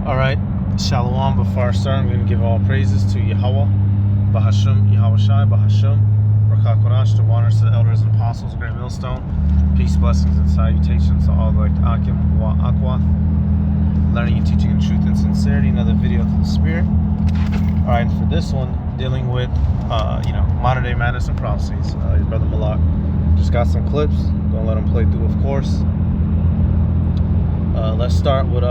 All right, Shalom. Before I start, I'm going to give all praises to Yahweh, Bahasham, Yahweh Shai, Bahasham, Rakah Kodash, to honors to the elders and apostles, Great Millstone. Peace, blessings, and salutations to all like Akim, Wa Akwath, learning and teaching in truth and sincerity. Another video through the Spirit. All right, and for this one, dealing with, modern day madness and prophecies. Your brother Malak just got some clips. Gonna let him play through, of course. Let's start with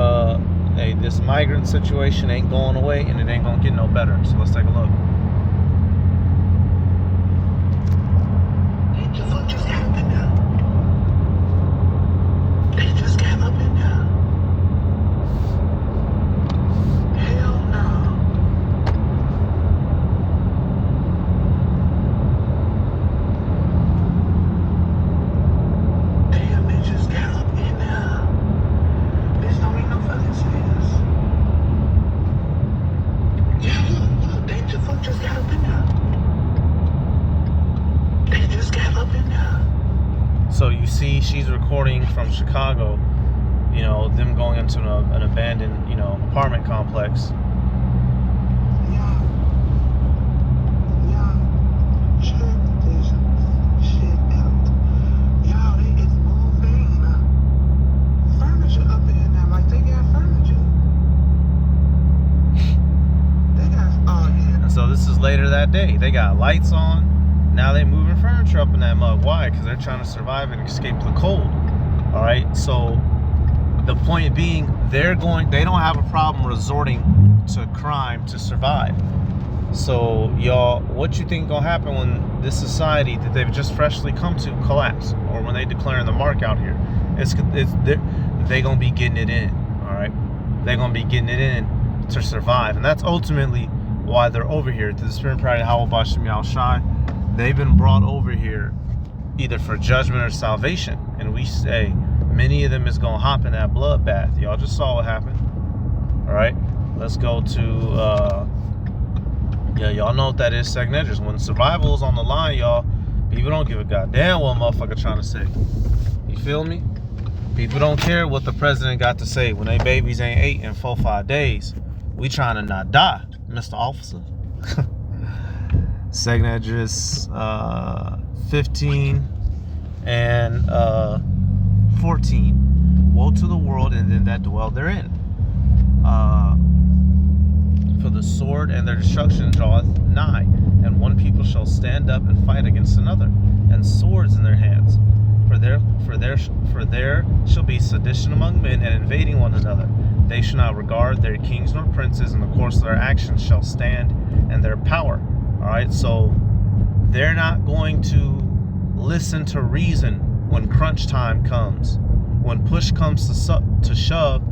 this migrant situation ain't going away, and it ain't gonna get no better. So let's take a look. They just got up in there. They just got up in there. Hell no. Damn, they just got up in there. Bitch, don't make no fucking sense. Yeah, look, they just got up in there. They just got up in there. So you see, she's recording from Chicago. Them going into an abandoned, apartment complex. Yeah. Check this shit out. Y'all, it's moving. Furniture up in there, like they got furniture. They got, oh yeah. And so this is later that day. They got lights on. Now they moving furniture up in that mug. Why? Because they're trying to survive and escape the cold. All right. So the point being, they don't have a problem resorting to crime to survive. So y'all, what you think gonna happen when this society that they've just freshly come to collapse, or when they declaring the mark out here? They gonna be getting it in. All right. They're gonna be getting it in to survive, and that's ultimately why they're over here. To the Spirit Pride Howell Bashim Yal Shai. They've been brought over here either for judgment or salvation. And we say many of them is going to hop in that bloodbath. Y'all just saw what happened. All right. Let's go to, y'all know what that is, Segnedgers. When survival is on the line, y'all, people don't give a goddamn what a motherfucker trying to say. You feel me? People don't care what the president got to say when they babies ain't ate in 4-5 days. We trying to not die, Mr. Officer. Segnedgers 15 and 14. Woe to the world and them that dwell therein. For the sword and their destruction draweth nigh, and one people shall stand up and fight against another, and swords in their hands. For there shall be sedition among men, and invading one another. They shall not regard their kings nor princes, and the course of their actions shall stand, and their power. All right, so they're not going to listen to reason when crunch time comes. When push comes to shove,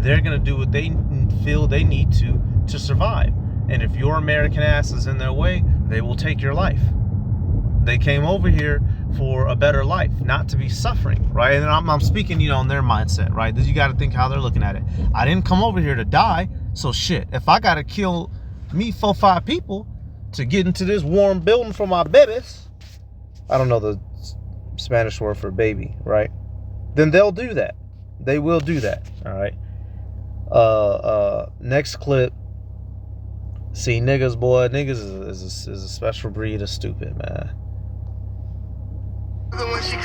they're going to do what they feel they need to survive. And if your American ass is in their way, they will take your life. They came over here for a better life, not to be suffering, right? And I'm speaking, in their mindset, right? You got to think how they're looking at it. I didn't come over here to die, so shit. If I got to kill me 4-5 people to get into this warm building for my babies, I don't know the Spanish word for baby, right? Then they'll do that. They will do that, all right? Next clip. See, niggas, boy, niggas is a special breed of stupid, man. When she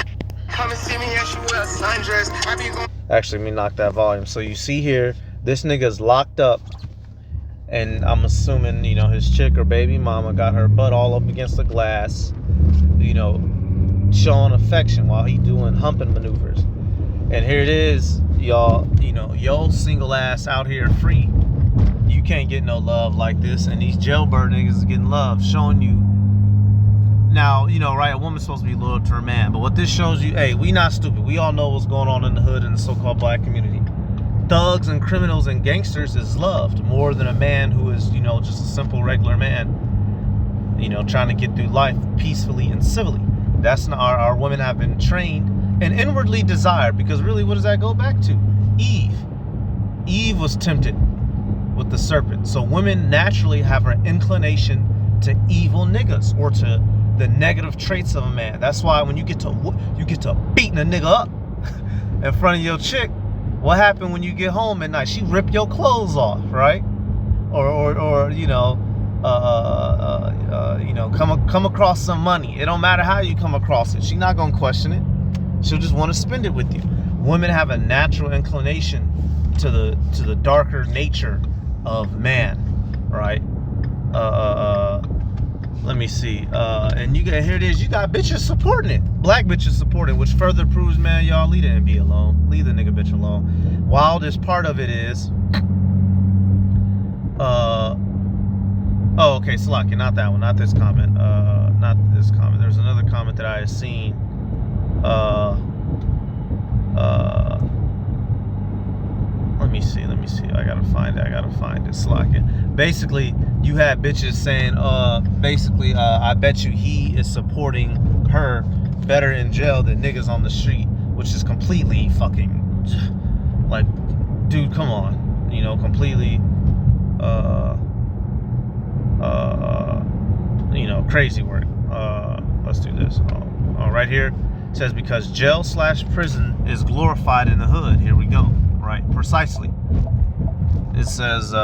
come and see me and she wear a sundress, I be going. Actually, let me knock that volume. So you see here, this nigga's locked up. And I'm assuming, his chick or baby mama got her butt all up against the glass, showing affection while he doing humping maneuvers. And here it is, y'all, yo single ass out here free. You can't get no love like this. And these jailbird niggas is getting love, showing you. Now, right, a woman's supposed to be loyal to her man. But what this shows you, hey, we not stupid. We all know what's going on in the hood in the so-called black community. Thugs and criminals and gangsters is loved more than a man who is, just a simple regular man, trying to get through life peacefully and civilly. That's not our women have been trained and inwardly desired, because really, what does that go back to? Eve was tempted with the serpent. So women naturally have an inclination to evil niggas or to the negative traits of a man. That's why when you get to beating a nigga up in front of your chick, What happened when you get home at night? She rip your clothes off, right? Or you know, come across some money. It don't matter how you come across it. She's not gonna question it. She'll just want to spend it with you. Women have a natural inclination to the darker nature of man, right? Let me see. And here it is. You got bitches supporting it. Black bitches supporting it, which further proves, man, y'all leave the NB alone. Leave the nigga bitch alone. Wildest part of it is, oh, okay, Salaki, not that one, not this comment. Not this comment. There's another comment that I had seen. Let me see. I gotta find it. Slacking. Basically, you had bitches saying, I bet you he is supporting her better in jail than niggas on the street, which is completely fucking, like, dude, come on, you know, completely, crazy work. Let's do this. Right here it says, because jail/prison is glorified in the hood. Here we go. Right, precisely. It says,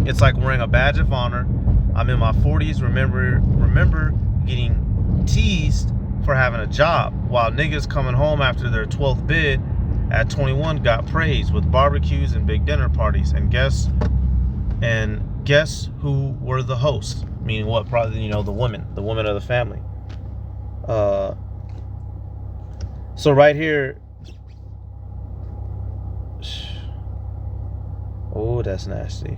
it's like wearing a badge of honor. I'm in my 40s. Remember getting teased for having a job, while niggas coming home after their 12th bid at 21 got praised with barbecues and big dinner parties. And guess who were the hosts? Meaning what? Probably, you know, the women of the family. So right here. Oh, that's nasty.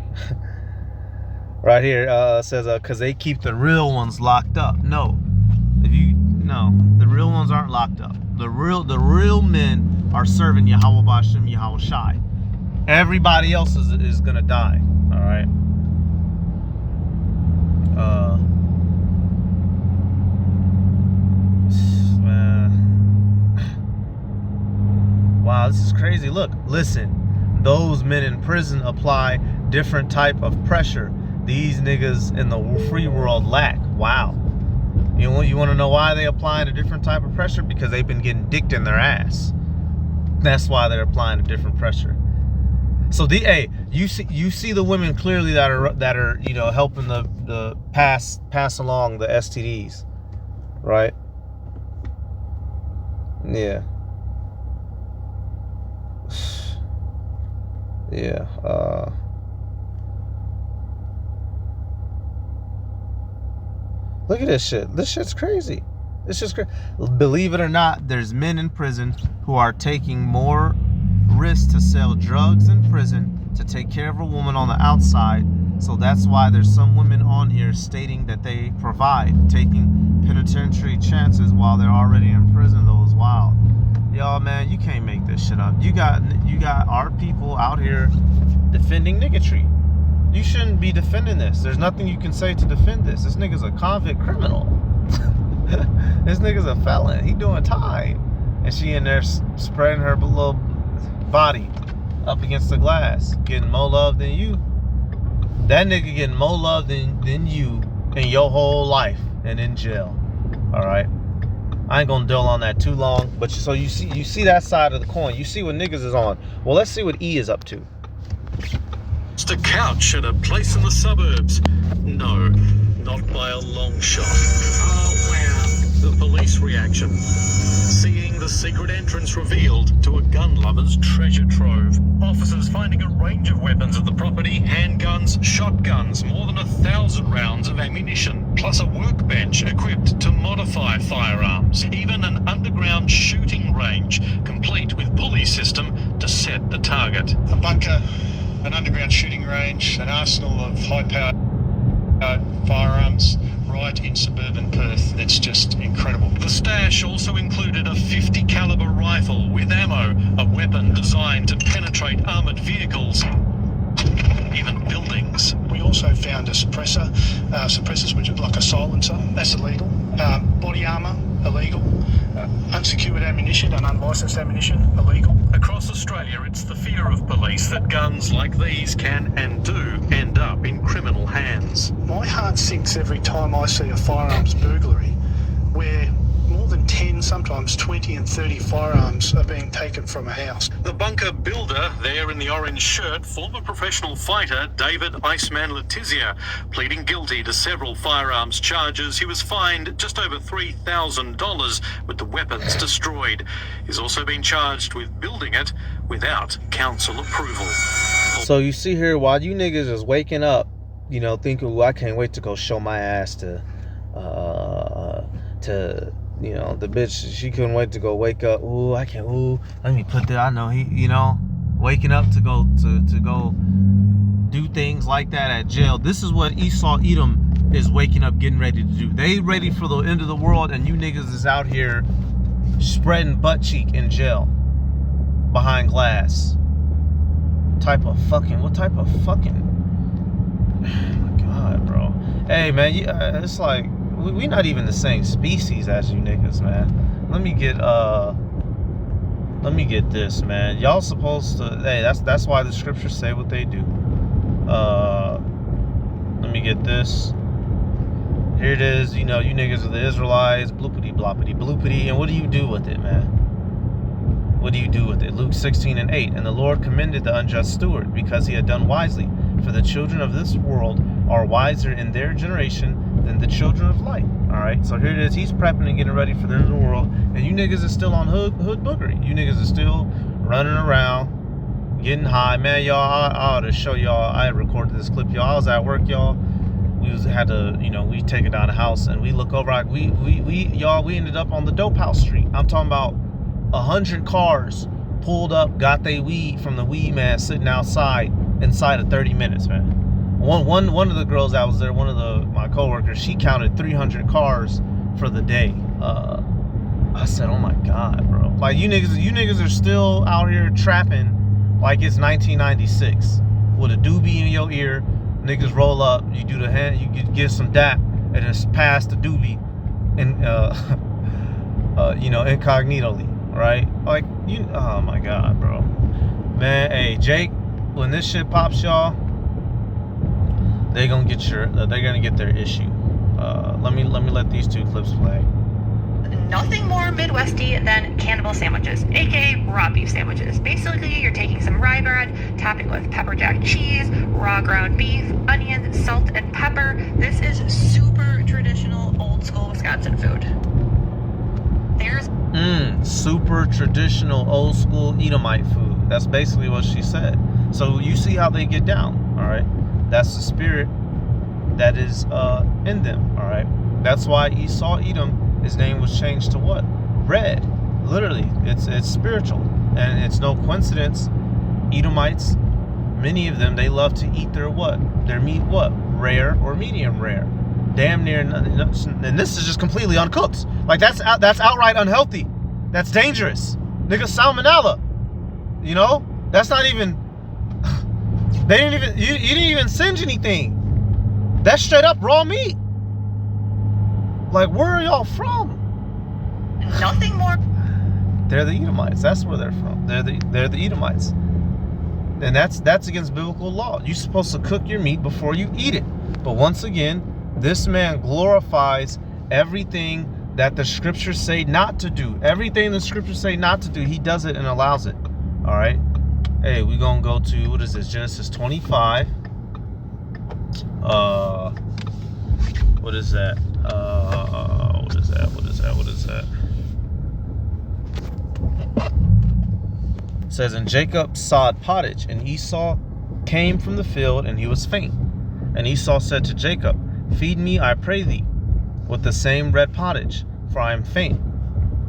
Right here says, because they keep the real ones locked up. No, the real ones aren't locked up. The real men are serving Yahweh Bashem, Yahweh Shai. Everybody else is gonna die. All right. Man. Wow, this is crazy. Look, listen. Those men in prison apply different type of pressure these niggas in the free world lack. Wow. You want to know why they applying a different type of pressure? Because they've been getting dicked in their ass. That's why they're applying a different pressure. So you see the women clearly that are you know, helping the pass along the STDs, right? Yeah. Yeah. Look at this shit. This shit's crazy. It's just crazy. Believe it or not, there's men in prison who are taking more risks to sell drugs in prison to take care of a woman on the outside. So that's why there's some women on here stating that they provide, taking penitentiary chances while they're already in prison. Those wild. Y'all, man, you can't make this shit up. You got our people out here defending niggatry. You shouldn't be defending this. There's nothing you can say to defend this. This nigga's a convict criminal. This nigga's a felon. He doing time. And she in there spreading her little body up against the glass, getting more love than you. That nigga getting more love than you in your whole life and in jail. All right. I ain't gonna dwell on that too long, but so you see that side of the coin. You see what niggas is on. Well, let's see what E is up to. Just a couch at a place in the suburbs. No, not by a long shot. Oh, wow. The police reaction. Seeing the secret entrance revealed to a gun lover's treasure trove. Officers finding a range of weapons at the property: handguns, shotguns, more than 1,000 rounds of ammunition, plus a workbench equipped to modify firearms. Even an underground shooting range, complete with pulley system to set the target. A bunker, an underground shooting range, an arsenal of high-powered firearms right in suburban Perth. It's just incredible. The stash also included a .50 caliber rifle with ammo, a weapon designed to penetrate armoured vehicles, even buildings. We also found a suppressors which are like a silencer. That's illegal. Body armour, illegal. Unsecured ammunition and unlicensed ammunition, illegal. Across Australia, it's the fear of police that guns like these can and do end up in criminal hands. My heart sinks every time I see a firearms burglary where more than 10 10, sometimes 20 and 30 firearms are being taken from a house. The bunker builder, there in the orange shirt, former professional fighter David Iceman Letizia, pleading guilty to several firearms charges. He was fined just over $3,000 with the weapons destroyed. He's also been charged with building it without council approval. So you see here, while you niggas is waking up, you know, thinking, well, I can't wait to go show my ass to you know, the bitch, she couldn't wait to go wake up. Ooh, I can't, ooh, let me put that, I know he, you know, waking up to go do things like that at jail. This is what Esau Edom is waking up, getting ready to do. They ready for the end of the world, and you niggas is out here spreading butt cheek in jail behind glass. What type of fucking, oh my God, bro. Hey, man, it's like, we not even the same species as you niggas, man. Let me get this, man. Y'all supposed to, hey, that's why the scriptures say what they do. Let me get this. Here it is. You know, you niggas are the Israelites, bloopity bloppity bloopity. And what do you do with it, man? What do you do with it? Luke 16:8. And the Lord commended the unjust steward because he had done wisely. For the children of this world are wiser in their generation than the children of light. All right, so here it is. He's prepping and getting ready for the end of the world, and you niggas is still on hood boogery. You niggas is still running around, getting high, man. Y'all, I ought to show y'all. I recorded this clip, y'all. I was at work, y'all. We had to, you know, we take it down the house, and we look over. We ended up on the Dope House Street. I'm talking about 100 cars pulled up, got they weed from the weed man sitting outside inside of 30 minutes, man. One of the girls that was there, one of my coworkers, she counted 300 cars for the day. I said, oh my God, bro. Like, you niggas are still out here trapping like it's 1996 with a doobie in your ear. Niggas roll up, you do the hand, you get some dap, and it's past the doobie, and you know, incognitally, right? Like, oh my God, bro. Man, hey, Jake, when this shit pops, y'all, they're gonna get their issue. Let me let these two clips play. Nothing more Midwesty than cannibal sandwiches, aka raw beef sandwiches. Basically, you're taking some rye bread, topping with pepper jack cheese, raw ground beef, onions, salt, and pepper. This is super traditional, old school Wisconsin food. There's super traditional, old school Edomite food. That's basically what she said. So you see how they get down, all right? That's the spirit that is in them, all right? That's why Esau Edom, his name was changed to what? Red. Literally, it's spiritual, and it's no coincidence. Edomites, many of them, they love to eat their what? Their meat what? Rare or medium rare. Damn near, and this is just completely uncooked. Like, that's outright unhealthy. That's dangerous. Nigga, salmonella. You know? That's not even, they didn't even, you didn't even singe anything. That's straight up raw meat. Like, where are y'all from? nothing more. They're the Edomites. That's where they're from. They're the Edomites. And that's against biblical law. You're supposed to cook your meat before you eat it. But once again, this man glorifies everything that the scriptures say not to do. Everything the scriptures say not to do, he does it and allows it. All right. Hey, we're going to go to, what is this? Genesis 25. What is that? What is that? It says, and Jacob sawed pottage, and Esau came from the field, and he was faint. And Esau said to Jacob, feed me, I pray thee, with the same red pottage, for I am faint.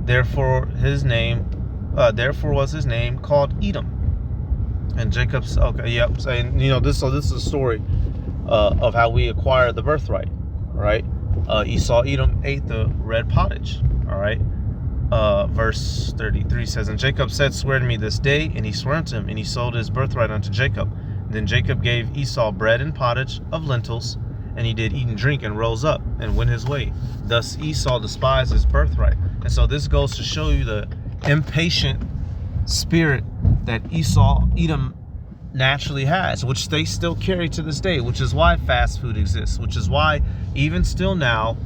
Therefore was his name called Edom. And Jacob's, okay, yep, saying, you know, this is a story of how we acquire the birthright, right? Esau Edom ate the red pottage, all right? Verse 33 says, and Jacob said, swear to me this day, and he swore unto him, and he sold his birthright unto Jacob. Then Jacob gave Esau bread and pottage of lentils, and he did eat and drink, and rose up and went his way. Thus Esau despised his birthright. And so this goes to show you the impatient spirit that Esau Edom naturally has, which they still carry to this day, which is why fast food exists, which is why even still now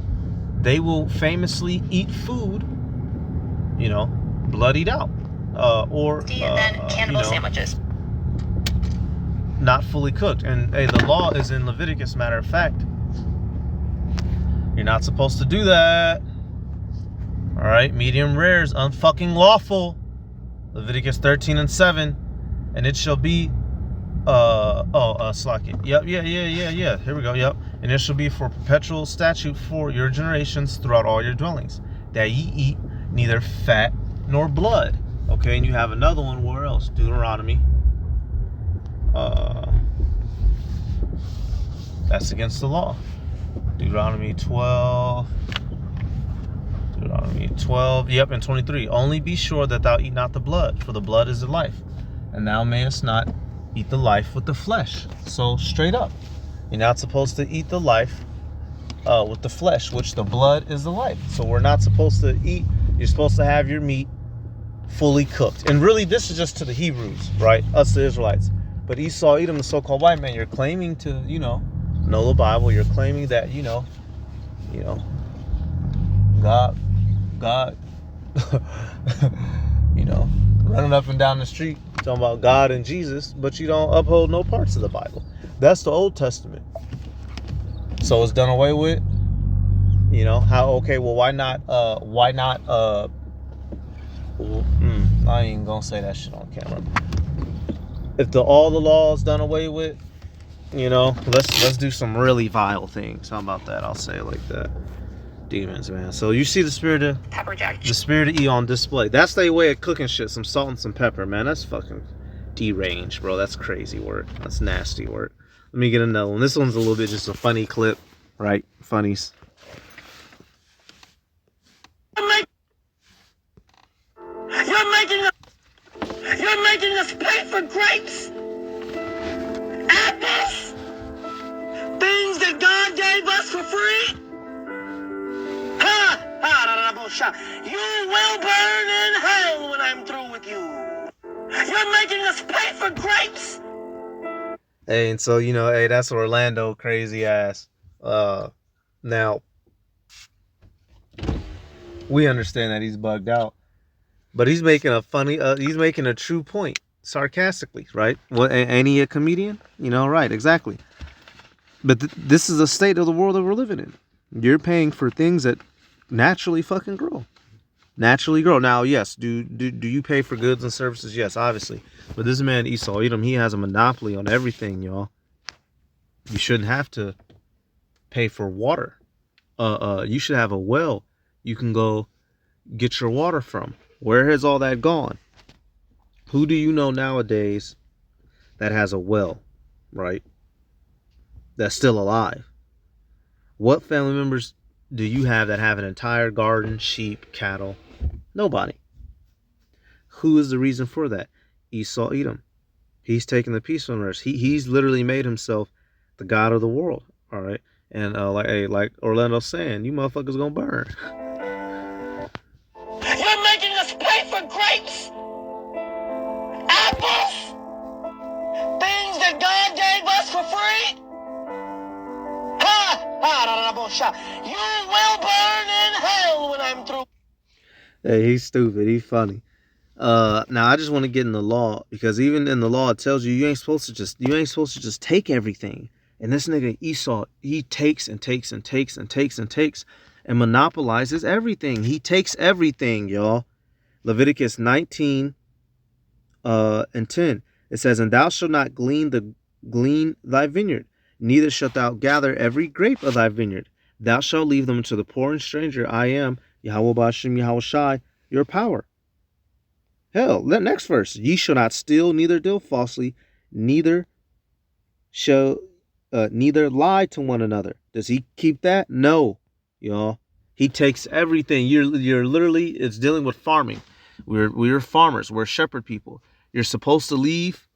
they will famously eat food bloodied out, or then cannibal sandwiches. not fully cooked. And hey, the law is in Leviticus. Matter of fact, you're not supposed to do that. All right, medium rare is unfucking lawful. Leviticus 13:7, and it shall be slack it. Yep, yeah. Here we go. Yep. And it shall be for perpetual statute for your generations throughout all your dwellings, that ye eat neither fat nor blood. Okay, and you have another one. Where else? Deuteronomy. That's against the law. Deuteronomy 12. Yep, and 23. Only be sure that thou eat not the blood, for the blood is the life, and thou mayest not eat the life with the flesh. So straight up, you're not supposed to eat the life with the flesh, which the blood is the life. So we're not supposed to eat. You're supposed to have your meat fully cooked. And really, this is just to the Hebrews, right? Us, the Israelites. But Esau, Edom, the so-called white man, you're claiming to, know the Bible. You're claiming that, God, running up and down the street talking about God and Jesus, but you don't uphold no parts of the Bible. That's the Old Testament. So it's done away with. Why not I ain't gonna say that shit on camera. If all the law is done away with, let's do some really vile things. How about that? I'll say it like that. Demons, man. So you see the spirit of Pepper jack. The spirit of E on display. That's their way of cooking shit. Some salt and some pepper, man. That's fucking deranged, bro. That's crazy work. That's nasty work. Let me get another one. This one's a little bit just a funny clip, right? Funnies. You're making us pay for grapes, apples, things that God gave us for free. You will burn in hell when I'm through with you. You're making us pay for grapes. Hey, and so hey, that's Orlando crazy ass. Now we understand that he's bugged out, but he's making a true point, sarcastically, right? What, ain't he a comedian? Right, exactly. But this is the state of the world that we're living in. You're paying for things that naturally fucking grow. Now, yes, do you pay for goods and services? Yes, obviously. But this man Esau Edom, he has a monopoly on everything, y'all. You shouldn't have to pay for water. You should have a well you can go get your water from. Where has all that gone? Who do you know nowadays that has a well, right? That's still alive? What family members do you have that have an entire garden, sheep, cattle? Nobody. Who is the reason for that? Esau Edom. He's taking the peace from us. He's literally made himself the god of the world. All right. And like Orlando's saying, you motherfuckers gonna burn. You're making us pay for grapes, apples, things that God gave us for free. You will burn in hell when I'm through. Hey, he's stupid. He's funny. Now I just want to get in the law, because even in the law it tells you ain't supposed to just take everything. And this nigga Esau, he takes and takes and takes and takes and takes and monopolizes everything. He takes everything, y'all. Leviticus 19 and 10. It says, "And thou shalt not glean thy vineyard, neither shalt thou gather every grape of thy vineyard. Thou shalt leave them to the poor and stranger. I am Yahweh Ba'ashem Yahweh Shai, your power." Hell, that next verse. "Ye shall not steal, neither deal falsely, neither lie to one another." Does he keep that? No, y'all. He takes everything. You're literally, it's dealing with farming. We're farmers. We're shepherd people. You're supposed to leave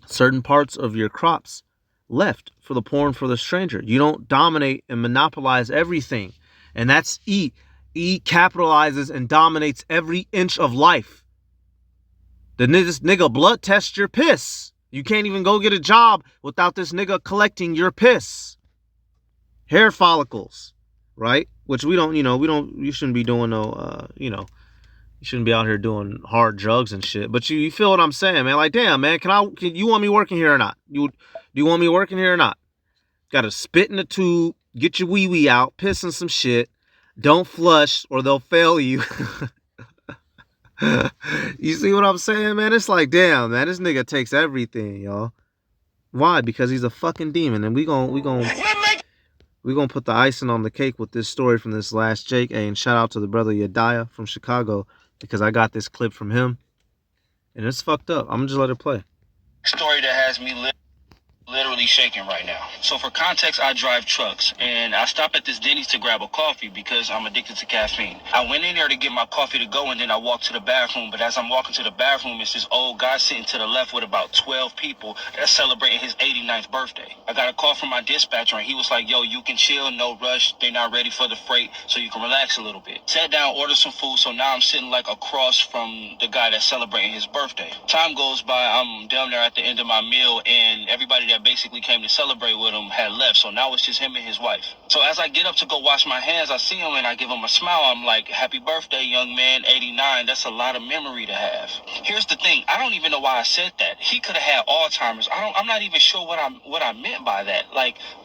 certain parts of your crops left for the poor and for the stranger. You don't dominate and monopolize everything. And that's E. E capitalizes and dominates every inch of life. This nigga blood test your piss. You can't even go get a job without this nigga collecting your piss. Hair follicles, right? which we don't, you shouldn't be doing no, you shouldn't be out here doing hard drugs and shit. But you feel what I'm saying, man? Like, damn, man, can you want me working here or not? Do you want me working here or not? Got to spit in the tube, get your wee wee out, piss in some shit. Don't flush or they'll fail you. You see what I'm saying, man? It's like, damn, man, this nigga takes everything, y'all. Why? Because he's a fucking demon, and we gonna put the icing on the cake with this story from this last Jake. Hey, and shout out to the brother Yediah from Chicago, because I got this clip from him, and it's fucked up. I'm gonna just let it play. Story that has me literally shaking right now. So for context, I drive trucks, and I stop at this Denny's to grab a coffee because I'm addicted to caffeine. I went in there to get my coffee to go, and then I walked to the bathroom, but as I'm walking to the bathroom, it's this old guy sitting to the left with about 12 people that's celebrating his 89th birthday. I got a call from my dispatcher, and he was like, yo, you can chill, no rush, they're not ready for the freight, so you can relax a little bit. Sat down, ordered some food, so now I'm sitting like across from the guy that's celebrating his birthday. Time goes by, I'm down there at the end of my meal, and everybody that basically came to celebrate with him had left, so now it's just him and his wife. So as I get up to go wash my hands, I see him and I give him a smile. I'm like, happy birthday, young man, 89. That's a lot of memory to have. Here's the thing, I don't even know why I said that. He could have had Alzheimer's. I'm not even sure what I meant by that.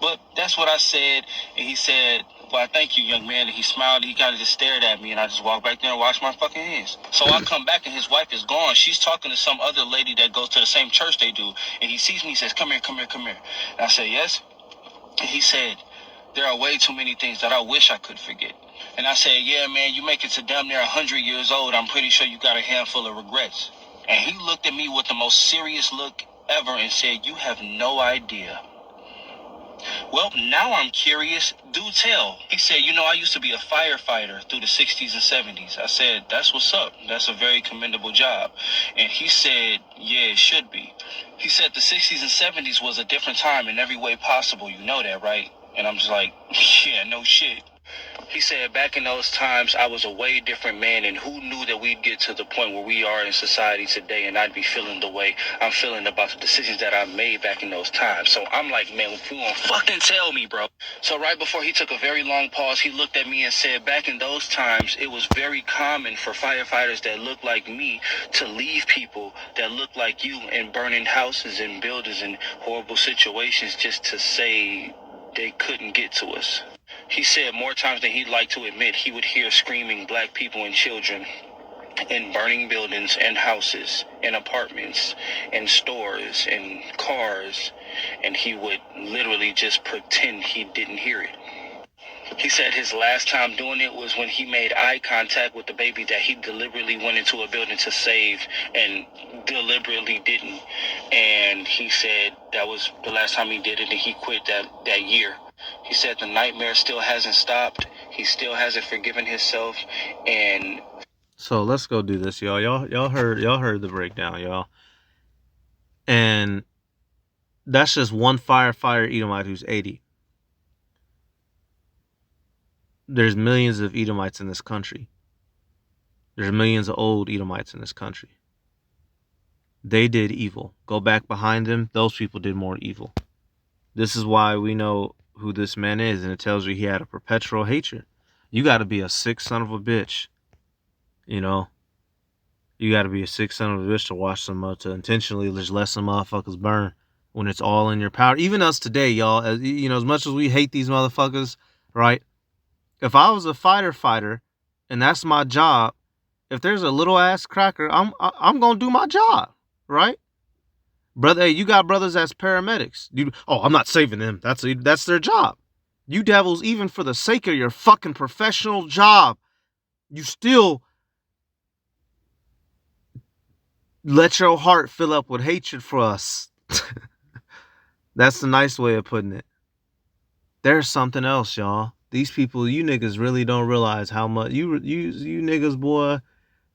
But that's what I said, and he said, well, thank you, young man. And he smiled, and he kind of just stared at me, and I just walked back there and washed my fucking hands. So I come back, and his wife is gone. She's talking to some other lady that goes to the same church they do, and he sees me, he says, come here. And I said, yes? And he said, there are way too many things that I wish I could forget. And I said, yeah, man, you make it to damn near 100 years old, I'm pretty sure you got a handful of regrets. And he looked at me with the most serious look ever and said, you have no idea. Well, now I'm curious. Do tell. He said, I used to be a firefighter through the 60s and 70s. I said, that's what's up. That's a very commendable job. And he said, yeah, it should be. He said the 60s and 70s was a different time in every way possible. You know that, right? And I'm just like, yeah, no shit. He said, back in those times, I was a way different man, and who knew that we'd get to the point where we are in society today, and I'd be feeling the way I'm feeling about the decisions that I made back in those times. So I'm like, man, if you won't fucking tell me, bro. So right before he took a very long pause, he looked at me and said, back in those times, it was very common for firefighters that looked like me to leave people that looked like you in burning houses and buildings and horrible situations just to say they couldn't get to us. He said more times than he'd like to admit, he would hear screaming black people and children in burning buildings and houses and apartments and stores and cars, and he would literally just pretend he didn't hear it. He said his last time doing it was when he made eye contact with the baby that he deliberately went into a building to save and deliberately didn't. And he said that was the last time he did it, and he quit that year. He said the nightmare still hasn't stopped. He still hasn't forgiven himself. And so let's go do this, y'all. Y'all heard the breakdown, y'all. And that's just one firefighter Edomite who's 80. There's millions of Edomites in this country. There's millions of old Edomites in this country. They did evil. Go back behind them. Those people did more evil. This is why we know who this man is, and it tells you he had a perpetual hatred. You got to be a sick son of a bitch. You got to be a sick son of a bitch to watch some, to intentionally just let some motherfuckers burn when it's all in your power. Even us today, y'all, as much as we hate these motherfuckers, right? If I was a fighter, and that's my job, if there's a little ass cracker, I'm gonna do my job, right? Brother, hey, you got brothers as paramedics. I'm not saving them. That's their job. You devils, even for the sake of your fucking professional job, you still let your heart fill up with hatred for us. That's the nice way of putting it. There's something else, y'all. These people, you niggas really don't realize how much you niggas, boy.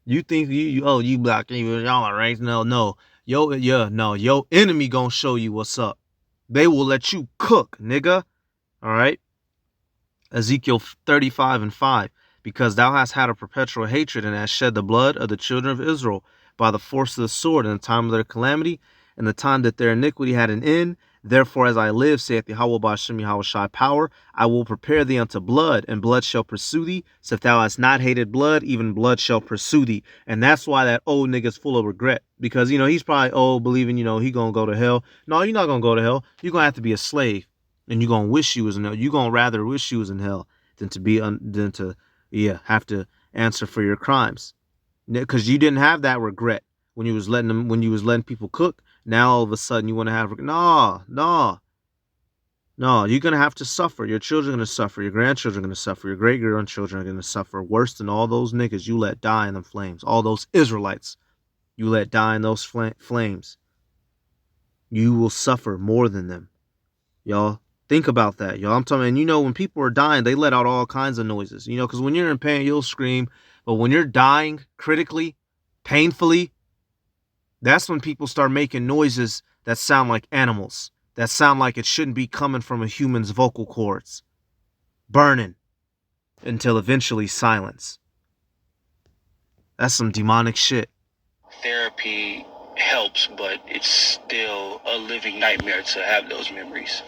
You think you black people, y'all are right? No. Your enemy gonna show you what's up. They will let you cook, nigga. All right. Ezekiel 35:5. Because thou hast had a perpetual hatred and hast shed the blood of the children of Israel by the force of the sword in the time of their calamity and the time that their iniquity had an end. Therefore, as I live, saith Yahweh Ba'ashem Yahweh Shai power, I will prepare thee unto blood, and blood shall pursue thee. So if thou hast not hated blood, even blood shall pursue thee. And that's why that old nigga's full of regret. Because, he's probably old, believing, he gonna go to hell. No, you're not gonna go to hell. You're gonna have to be a slave. And you're gonna wish you was in hell. You're gonna rather wish you was in hell than to have to answer for your crimes. Because you didn't have that regret when you was letting people cook. Now all of a sudden you want to have no, you're gonna have to suffer. Your children are gonna suffer, your grandchildren are gonna suffer, your great grandchildren are gonna suffer worse than all those niggas you let die in them flames. All those Israelites you let die in those flames. You will suffer more than them. Y'all think about that, y'all. I'm talking, and when people are dying, they let out all kinds of noises. Because when you're in pain, you'll scream. But when you're dying critically, painfully, that's when people start making noises that sound like animals, that sound like it shouldn't be coming from a human's vocal cords. Burning until eventually silence. That's some demonic shit. Therapy helps, but it's still a living nightmare to have those memories.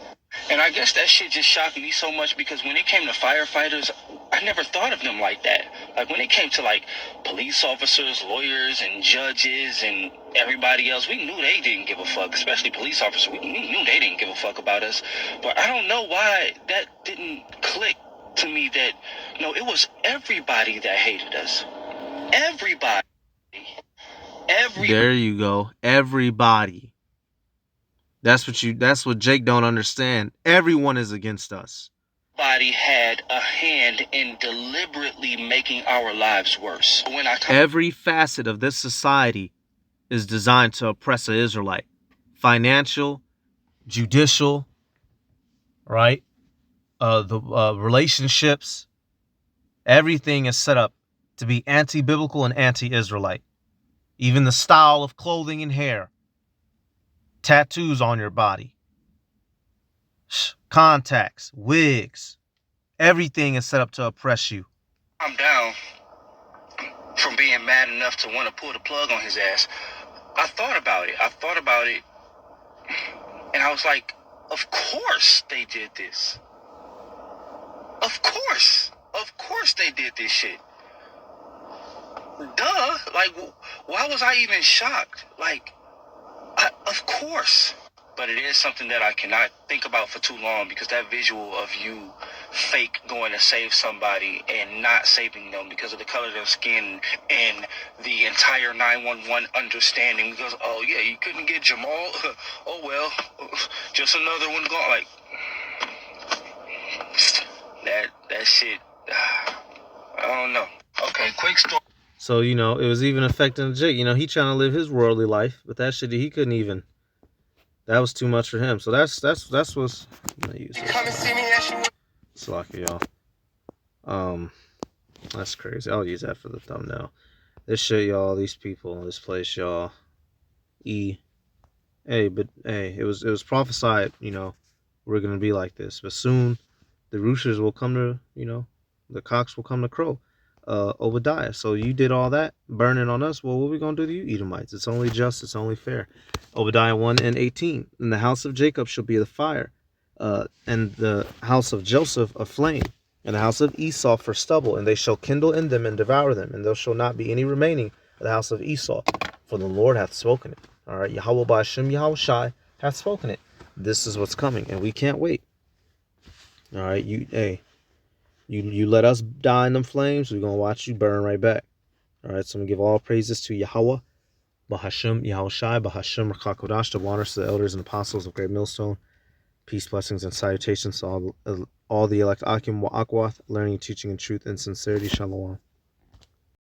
And I guess that shit just shocked me so much because when it came to firefighters, I never thought of them like that. Like when it came to like police officers, lawyers, and judges, and everybody else, we knew they didn't give a fuck, especially police officers. We knew they didn't give a fuck about us. But I don't know why that didn't click to me that, no, it was everybody that hated us. Everybody. There you go. Everybody. That's what Jake don't understand. Everyone is against us. Everybody had a hand in deliberately making our lives worse. Every facet of this society is designed to oppress an Israelite. Financial, judicial, right? The relationships. Everything is set up to be anti-biblical and anti-Israelite. Even the style of clothing and hair. Tattoos on your body. Contacts, wigs. Everything is set up to oppress you. I'm down from being mad enough to want to pull the plug on his ass. I thought about it. And I was like, of course they did this. Of course they did this shit. Duh. Like, why was I even shocked? Like, of course. But it is something that I cannot think about for too long because that visual of you fake going to save somebody and not saving them because of the color of their skin and the entire 911 understanding because, oh yeah, you couldn't get Jamal. Oh well, just another one gone. Like, that shit, I don't know. Okay, quick story. So, it was even affecting Jake. He trying to live his worldly life, but that shit, he couldn't even. That was too much for him. So that's what's. I'm gonna use this. Come and see me, Slacky, y'all. That's crazy. I'll use that for the thumbnail. This shit, y'all. These people, this place, y'all. But it was prophesied. We're gonna be like this, but soon, the roosters will come to. The cocks will come to crow. Obadiah. So you did all that burning on us. Well, what are we gonna do to you, Edomites? It's only just. It's only fair. Obadiah 1:18. And the house of Jacob shall be the fire, and the house of Joseph a flame, and the house of Esau for stubble, and they shall kindle in them and devour them, and there shall not be any remaining of the house of Esau, for the Lord hath spoken it. All right, Yahweh Ba'ashem Yahweh Shai hath spoken it. This is what's coming, and we can't wait. All right, You let us die in them flames, we're going to watch you burn right back. All right, so I'm going to give all praises to Yahweh, Bahashem, Yahweh Shai, Bahashem, Rakakodash, the honors to the elders and apostles of Great Millstone. Peace, blessings, and salutations to all the elect Akim Wa Akwath, learning, teaching, in truth and sincerity. Shalom.